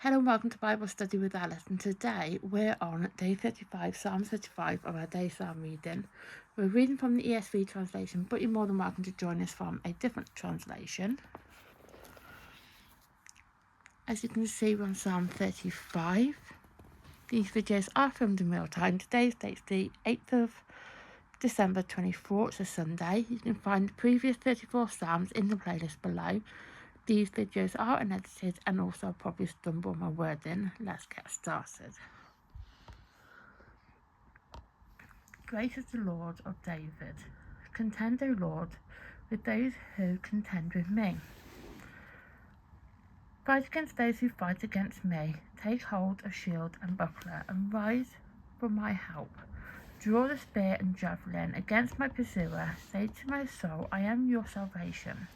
Hello and welcome to Bible Study with Alice, and today we're on day 35, Psalm 35 of our day psalm reading. We're reading from the ESV translation, but you're more than welcome to join us from a different translation. As you can see, we're on Psalm 35. These videos are filmed in real time. Today's date's the 8th of December 24, it's a Sunday. You can find the previous 34 Psalms in the playlist below. These videos are unedited and also probably stumble on my wording. Let's get started. Great is the Lord of David. Contend, O Lord, with those who contend with me. Fight against those who fight against me. Take hold of shield and buckler and rise for my help. Draw the spear and javelin against my pursuer. Say to my soul, I am your salvation.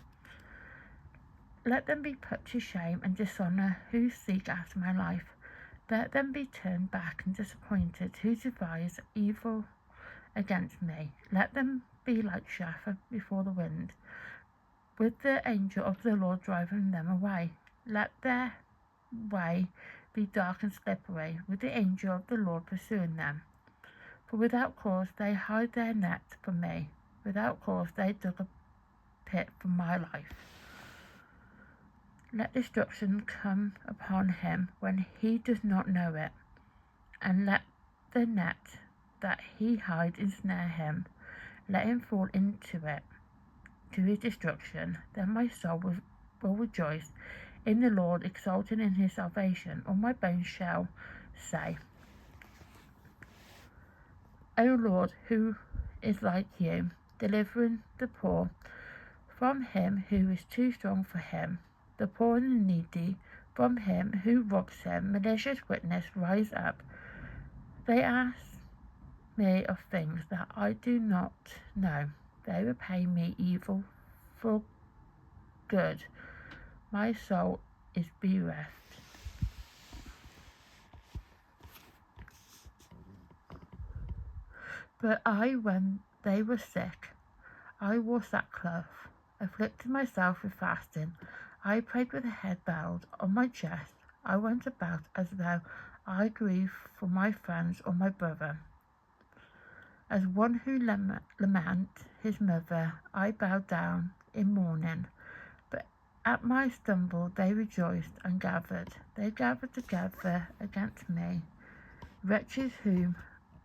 Let them be put to shame and dishonour who seek after my life. Let them be turned back and disappointed who devise evil against me. Let them be like chaff before the wind, with the angel of the Lord driving them away. Let their way be dark and slippery, with the angel of the Lord pursuing them. For without cause they hide their net from me. Without cause they dug a pit for my life. Let destruction come upon him when he does not know it, and let the net that he hides ensnare him. Let him fall into it, to his destruction. Then my soul will rejoice in the Lord, exulting in his salvation. All my bones shall say, O Lord, who is like you, delivering the poor from him who is too strong for him, the poor and the needy from him who robs him. Malicious witness rise up. They ask me of things that I do not know. They repay me evil for good. My soul is bereft. But when they were sick, I wore sackcloth, afflicted myself with fasting. I prayed with a head bowed on my chest. I went about as though I grieved for my friends or my brother. As one who laments his mother, I bowed down in mourning. But at my stumble they rejoiced and gathered. They gathered together against me. Wretches whom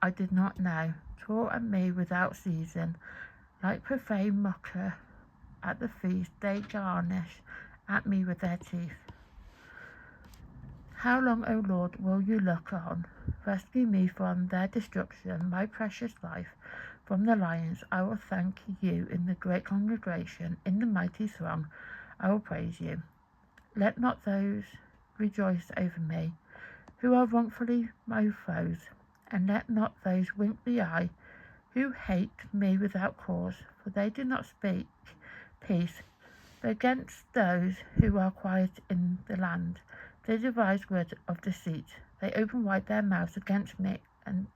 I did not know tore at me without season. Like profane mocker at the feast, they garnish at me with their teeth. How long, O Lord, will you look on? Rescue me from their destruction, my precious life from the lions. I will thank you in the great congregation, in the mighty throng I will praise you. Let not those rejoice over me who are wrongfully my foes, and let not those wink the eye who hate me without cause, for they do not speak peace. But against those who are quiet in the land, they devise words of deceit. They open wide their mouths against me, and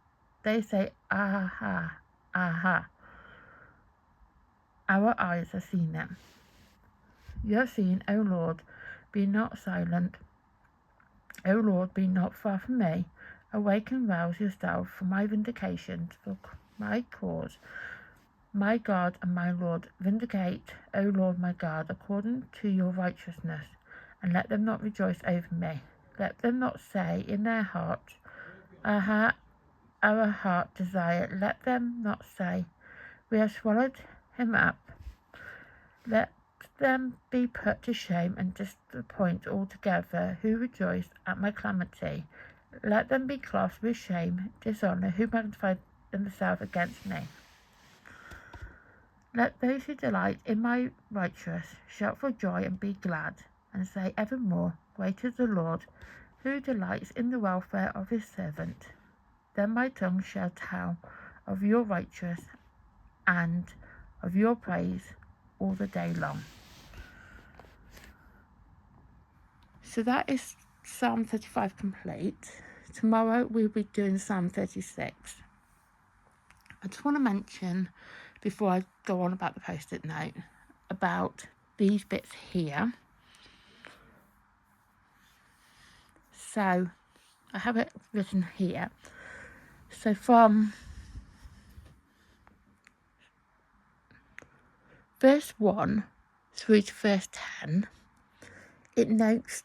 they say, Aha, aha. Our eyes have seen them. You have seen, O Lord, be not silent. O Lord, be not far from me. Awake and rouse yourself for my vindication, for my cause. My God and my Lord, vindicate, O Lord my God, according to your righteousness, and let them not rejoice over me. Let them not say in their hearts, Aha, our heart desire. Let them not say, we have swallowed him up. Let them be put to shame and disappoint altogether who rejoice at my calamity. Let them be clothed with shame, dishonour, who magnify themselves against me. Let those who delight in my righteousness shout for joy and be glad, and say evermore, Great is the Lord, who delights in the welfare of his servant. Then my tongue shall tell of your righteousness and of your praise all the day long. So that is Psalm 35 complete. Tomorrow we'll be doing Psalm 36. I just want to mention, before I go on about the post-it note, about these bits here. So I have it written here. So from verse 1 through to verse 10, it notes,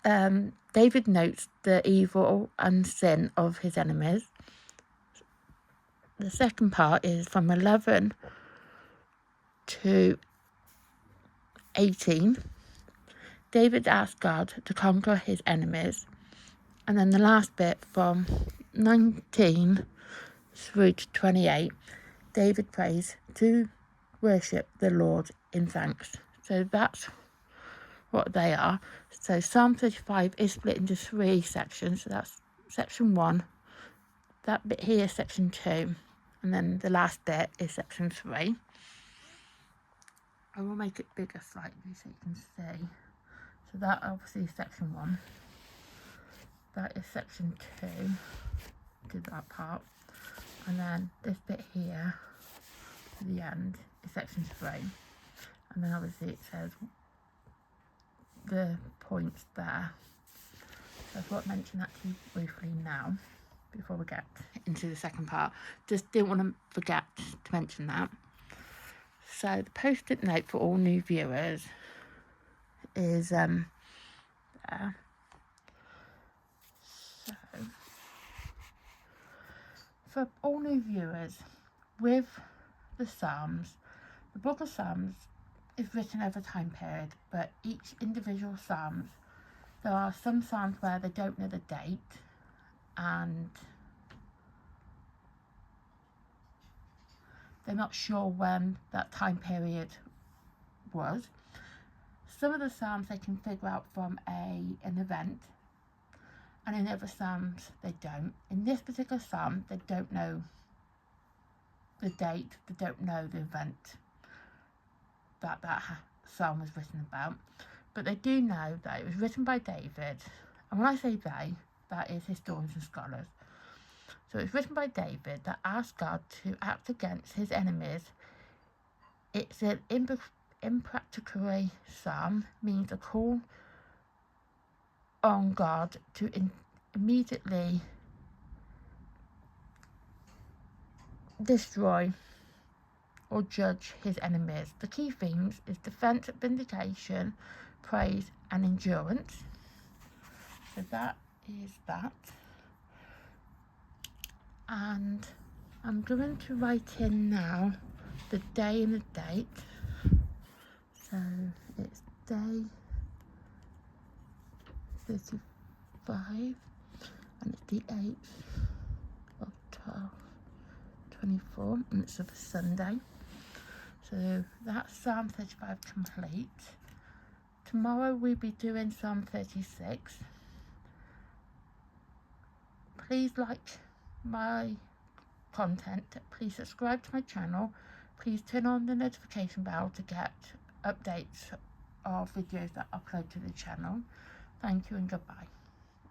David notes the evil and sin of his enemies. The second part is from 11 to 18. David asks God to conquer his enemies. And then the last bit from 19 through to 28, David prays to worship the Lord in thanks. So that's what they are. So Psalm 35 is split into 3 sections. So that's section 1, that bit here is section 2, and then the last bit is section 3. I will make it bigger slightly so you can see. So that obviously is section 1. That is section 2, did that part. And then this bit here to the end is section 3. And then obviously it says the points there. So I thought I'd mention that to you briefly now before we get into the second part. Just didn't want to forget to mention that. So the post-it note for all new viewers is there. So for all new viewers, with the Psalms, the book of Psalms is written over time period, but each individual Psalms, there are some Psalms where they don't know the date and they're not sure when that time period was. Some of the Psalms they can figure out from an event, and in other Psalms they don't. In this particular Psalm, they don't know the date, they don't know the event that Psalm was written about, but they do know that it was written by David, and when I say they, that is historians and scholars. So it's written by David that asked God to act against his enemies. It's an imprecatory psalm, means a call on God to immediately destroy or judge his enemies. The key themes is defense, vindication, praise and endurance. So that is that. And I'm going to write in now the day and the date. So it's day 35 and it's the 8th of 24 and it's of a Sunday. So that's Psalm 35 complete. Tomorrow we'll be doing Psalm 36. Please like my content, please subscribe to my channel, please turn on the notification bell to get updates of videos that I upload to the channel. Thank you and goodbye.